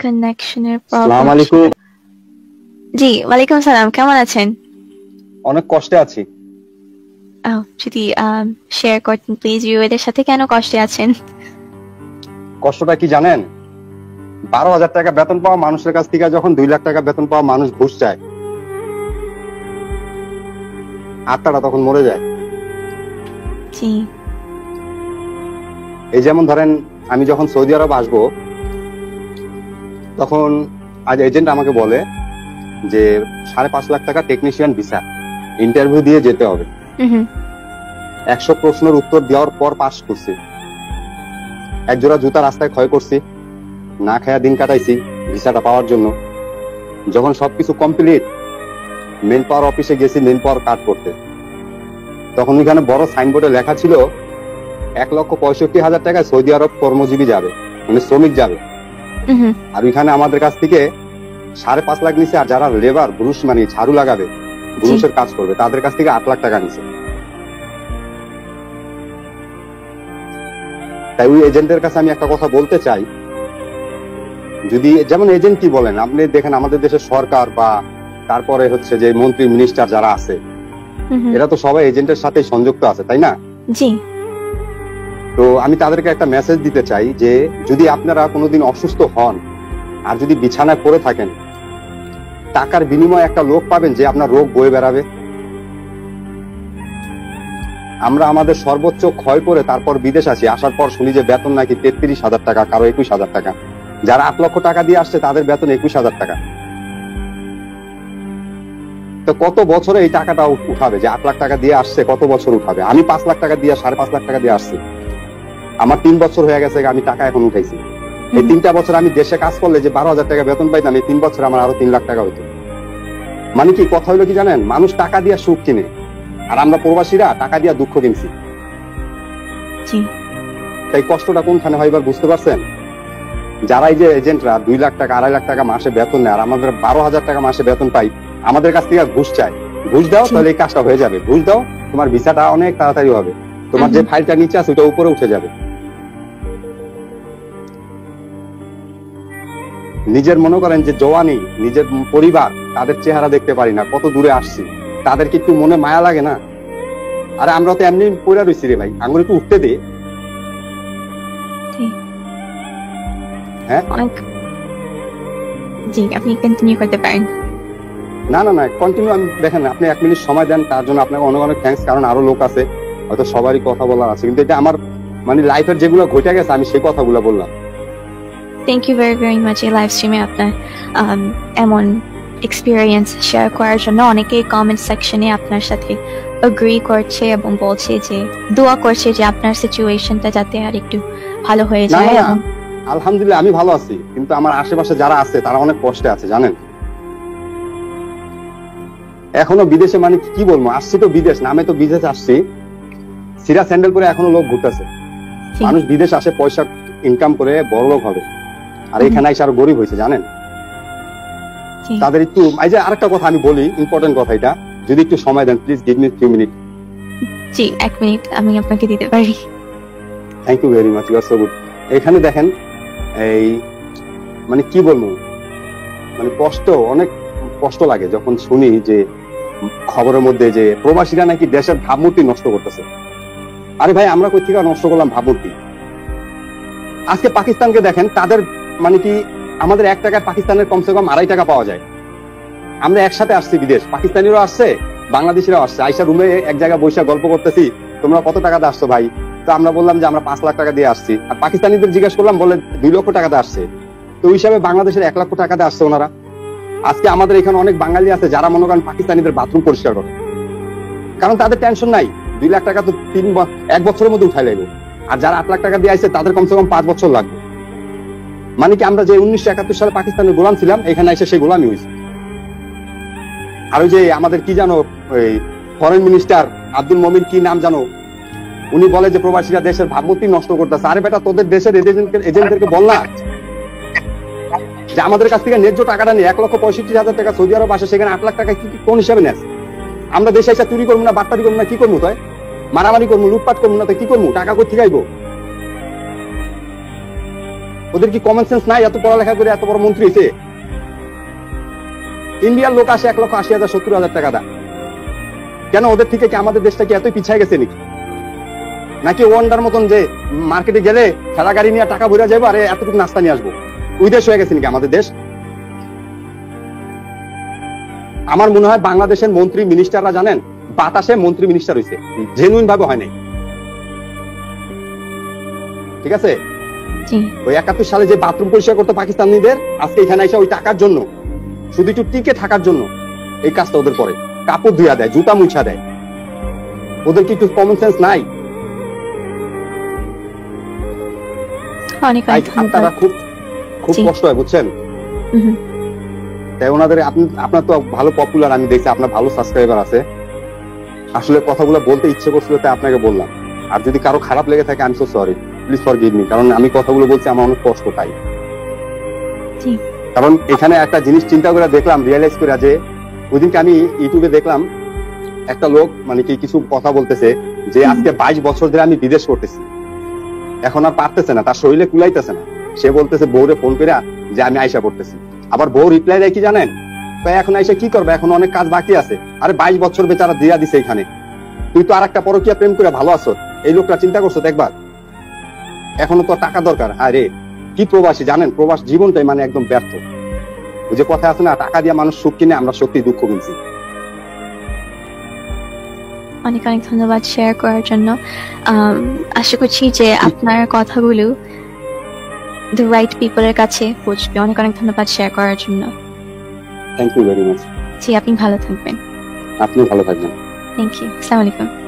কানেকশনের আসসালামু প্রবলেম। আলাইকুম। জি, ওয়ালাইকুম সালাম। কেমন আছেন? অনেক কষ্টে আছি। যদি শেয়ার করতেন প্লিজ ভিউয়ারদের সাথে কেন কষ্টে আছেন? কষ্টটা কি জানেন? 12,000 টাকা বেতন পাওয়া মানুষের কাছ থেকে যখন 2 লাখ টাকা বেতন পাওয়া মানুষ ঘুষ চায়, আত্মাটা তখন মরে যায়। জি। এই যেমন ধরেন, আমি যখন সৌদি আরব আসবো, তখন আজ এজেন্ট আমাকে বলে যে 5.5 লাখ টাকা টেকনিশিয়ান ভিসা, ইন্টারভিউ দিয়ে যেতে হবে। 100 প্রশ্নের উত্তর দেওয়ার পর পাস করছি। এক জোড়া জুতা রাস্তায় ক্ষয় করছি, না খায়া দিন কাটাইছি ভিসাটা পাওয়ার জন্য। যখন সবকিছু কমপ্লিট, মেন পাওয়ার অফিসে গেছি মেন পাওয়ার কাট করতে, তখন ওইখানে বড় সাইনবোর্ডে লেখা ছিল 1,65,000 টাকায় সৌদি আরব কর্মজীবী যাবে, মানে শ্রমিক যাবে। আর ওইখানে আমাদের কাছ থেকে 5.5 লাখ নিছে, আর যারা লেবার ব্রুশ মানে ঝাড়ু লাগাবে, ব্রুশের কাজ করবে, তাদের কাছ থেকে 8 লাখ টাকা নিছে। তাই ওই এজেন্টের কাছে আমি একটা কথা বলতে চাই, যদি যেমন এজেন্ট কি বলেন, আপনি দেখেন আমাদের দেশের সরকার বা তারপরে হচ্ছে যে মন্ত্রী মিনিস্টার যারা আছে, এরা তো সবাই এজেন্টের সাথে সংযুক্ত আছে, তাই না? জি। তো আমি তাদেরকে একটা মেসেজ দিতে চাই যে যদি আপনারা কোনোদিন অসুস্থ হন আর যদি বিছানায় পড়ে থাকেন, টাকার বিনিময়ে একটা লোক পাবেন যে আপনার রোগ বয়ে বেড়াবে। আমরা আমাদের সর্বোচ্চ ক্ষয় করে তারপর বিদেশ আসি, আসার পর শুনি যে বেতন নাকি 33,000 টাকা, কারো 21,000 টাকা। যারা 8 লক্ষ টাকা দিয়ে আসছে তাদের বেতন 21,000 টাকা। তো কত বছরে এই টাকাটা উঠাবে? যে 8 লাখ টাকা দিয়ে আসছে কত বছর উঠাবে? আমি 5 লাখ টাকা দিয়ে 5.5 লাখ টাকা দিয়ে আসছি, আমার 3 বছর হয়ে গেছে, আমি টাকা এখন উঠাইছি। এই 3টা বছর আমি দেশে কাজ করলে যে 12,000 টাকা বেতন পাইতাম, এই 3 বছর আমার আরো 3 লাখ টাকা হইতো। মানে কি কথা হইলো কি জানেন, মানুষ টাকা দিয়ে সুখ কিনে, আর আমরা প্রবাসীরা টাকা দিয়ে দুঃখ কিনছি। তাই কষ্টটা কোনখানে হয় এবার বুঝতে পারছেন? যারা এই যে এজেন্টরা 2 লাখ টাকা 2.5 লাখ টাকা মাসে বেতন নেয়, আর আমাদের 12,000 টাকা মাসে বেতন পাই, আমাদের কাছ থেকে ঘুষ চায়। ঘুষ দাও তাহলে এই কাজটা হয়ে যাবে, ঘুষ দাও তোমার ভিসাটা অনেক তাড়াতাড়ি হবে, তোমার যে ফাইলটা নিচে আছে ওটা উপরে উঠে যাবে। নিজের মনে করেন যে জওয়ানি, নিজের পরিবার, তাদের চেহারা দেখতে পারি না, কত দূরে আসছি, তাদেরকে একটু মনে মায়া লাগে না? আরে আমরা তো এমনি পড়ে রয়েছি রে ভাই, আঙুল একটু উঠতে দে। হ্যাঁ, জি, আপনি কন্টিনিউ করতে পারেন। না না না কন্টিনিউ। আমি দেখেন, আপনি 1 মিনিট সময় দেন, তার জন্য আপনাকে অনেক অনেক থ্যাঙ্কস। কারণ আরো লোক আছে, হয়তো সবারই কথা বলার আছে, কিন্তু এটা আমার মানে লাইফের যেগুলো ঘটে গেছে আমি সেই কথাগুলো বললাম। Thank you very very much এই লাইভ স্ট্রিমে আপনার এমন এক্সপিরিয়েন্স শেয়ার করার জন্য। অনেকেই কমেন্ট সেকশনে আপনার সাথে এগ্রি করছে এবং বলছে যে দোয়া করছে যে আপনার সিচুয়েশনটা যাতে আর একটু ভালো হয়ে যায়। এবং আলহামদুলিল্লাহ আমি ভালো আছি, কিন্তু আমার আশেপাশে যারা আছে তারা অনেক কষ্টে আছে জানেন। এখনো বিদেশে, মানে কি বলবো, আসছি তো বিদেশ, নামে তো বিদেশ আসছি, সিরা স্যান্ডেল করে এখনো লোক ঘুরতেছে। মানুষ বিদেশ আসে পয়সা ইনকাম করে বড় লোক হবে, আর এখানে এসে আরো গরিব হয়েছে জানেন। তাদের একটু, এই যে আরেকটা কথা আমি বলি, ইম্পর্টেন্ট কথা, এটা যদি একটু সময় দেন প্লিজ, গিভ মি 3 মিনিট। জি, 1 মিনিট আমি আপনাকে দিতে পারি। Thank you very much, you are so good. এখানে দেখেন, এই মানে কি বলবো, মানে কষ্ট, অনেক কষ্ট লাগে যখন শুনি যে খবরের মধ্যে যে প্রবাসীরা নাকি দেশের ভাবমূর্তি নষ্ট করতেছে। আরে ভাই, আমরা কই থেকে নষ্ট করলাম ভাবমূর্তি? আজকে পাকিস্তানকে দেখেন, তাদের মানে কি আমাদের 1 টাকায় পাকিস্তানের কমসে কম 2.5 টাকা পাওয়া যায়। আমরা একসাথে আসছি বিদেশ, পাকিস্তানিরাও আসছে, বাংলাদেশিরাও আসছে, আইসা রুমে এক জায়গায় বসে গল্প করতেছি, তোমরা কত টাকা দিয়ে আসছো ভাই? তো আমরা বললাম যে আমরা 5 লাখ টাকা দিয়ে আসছি। আর পাকিস্তানিদের জিজ্ঞেস করলাম, বলে 2 লক্ষ টাকা দিয়ে আসছে। তো ওই হিসাবে বাংলাদেশের 1 লক্ষ টাকা দিয়ে আসছে ওনারা। আজকে আমাদের এখানে অনেক বাঙালি আছে যারা মনে করেন পাকিস্তানিদের বাথরুম পরিষ্কার করে, কারণ তাদের টেনশন নাই, 2 লাখ টাকা তো 1 বছরের মধ্যে উঠাই লাগবে। আর যারা 8 লাখ টাকা দিয়ে আসছে তাদের কমসে কম 5 বছর লাগবে। মানে কি আমরা যে 1971 সালে পাকিস্তানের গোলাম ছিলাম, এখানে এসে সেই গোলামি হয়েছে। আর ওই যে আমাদের কি জানো, ওই ফরেন মিনিস্টার আব্দুল মমিন কি নাম জানো, উনি বলে যে প্রবাসীরা দেশের ভাবমূর্তি নষ্ট করতেছে। আরে বেটা, তোদের দেশের এজেন্টদেরকে বল না যে আমাদের কাছ থেকে ন্যায্য টাকাটা নিয়ে 1,65,000 টাকা সৌদি আরব আসে, সেখানে 8 লাখ টাকা কোন হিসাবে নেয়? আমরা দেশে এসে চুরি করবো না, বাটপারি করবো না, কি করবো? তাই মারামারি করবো, লুটপাট করবো না, তো কি করবো? টাকা কোথা থেকে আইবো? ওদের কি কমন সেন্স নাই? এত পড়ালেখা করে এত বড় মন্ত্রী হয়েছে। ইন্ডিয়ার লোক আসে 1,80,000 70,000 টাকা দেয়। কেন ওদের থেকে কি আমাদের দেশটা কি এতই পিছিয়ে গেছে নাকি? নাকি ওয়ান্ডার মতন যে মার্কেটে গেলে ঠেলা গাড়ি নিয়ে টাকা ভরে যাবো আর এতটুকু নাস্তা নিয়ে আসবো, ওই দেশ হয়ে গেছে নাকি আমাদের দেশ? আমার মনে হয় বাংলাদেশের মন্ত্রী মিনিস্টাররা জানেন বাতাসে মন্ত্রী মিনিস্টার হয়েছে, জেনুইন ভাবে হয় নাই। ঠিক আছে, ওই 71 সালে যে বাথরুম পরিষ্কার করতো পাকিস্তানিদের, আজকে এখানে এসে ওই টাকার জন্য, শুধু একটু টিকে থাকার জন্য এই কাজটা ওদের করে। কাপড় ধুয়া দেয়, জুতা মুছা দেয়। ওদের কি একটু কমন সেন্স নাই? আপনারা খুব খুব কষ্ট হয়, বুঝছেন? তাই ওনাদের আপনার তো ভালো পপুলার, আমি দেখছি আপনার ভালো সাবস্ক্রাইবার আছে। আসলে কথাগুলো বলতে ইচ্ছে করছিল তাই আপনাকে বললাম। আর যদি কারো খারাপ লেগে থাকে, I am so sorry, please forgive me. কারণ আমি কথাগুলো বলছি আমার অনেক কষ্ট তাই। কারণ এখানে একটা জিনিস চিন্তা করে দেখলাম, রিয়েলাইজ করে যে ওইদিনকে আমি ইউটিউবে দেখলাম একটা লোক মানে কি কিছু কথা বলতেছে যে আজকে 22 বছর ধরে আমি বিদেশ করতেছি, এখন আর পারতেছে না, তার শরীরে কুলাইতেছে না। সে বলতেছে বউরে ফোন করে যে আমি আয়সা করতেছি। আবার বউ রিপ্লাই দেয় কি জানেন? এখন আয়সা কি করবে, এখন অনেক কাজ বাকি আছে। আরে 22 বছর বেচারা দিয়া দিছে এখানে, তুই তো আর একটা পরকীয়া প্রেম করে ভালো আছো। এই লোকটা চিন্তা করছো একবার? এখনো তো টাকা দরকার। আরে কি প্রবাসী জানেন, প্রবাস জীবনটাই মানে একদম ব্যর্থ। ওই যে কথা আছে না, টাকা দিয়ে মানুষ সুখ কিনে, আমরা সত্যি দুঃখ কিনছি। অনেক অনেক ধন্যবাদ শেয়ার করার জন্য। আশা করছি যে আপনার কথাগুলো দ্য রাইট পিপলের কাছে পৌঁছবে। অনেক অনেক ধন্যবাদ শেয়ার করার জন্য। Thank you very much. জি, আপনি ভালো থাকবেন। আপনিও ভালো থাকবেন। Thank you. আসসালামু আলাইকুম।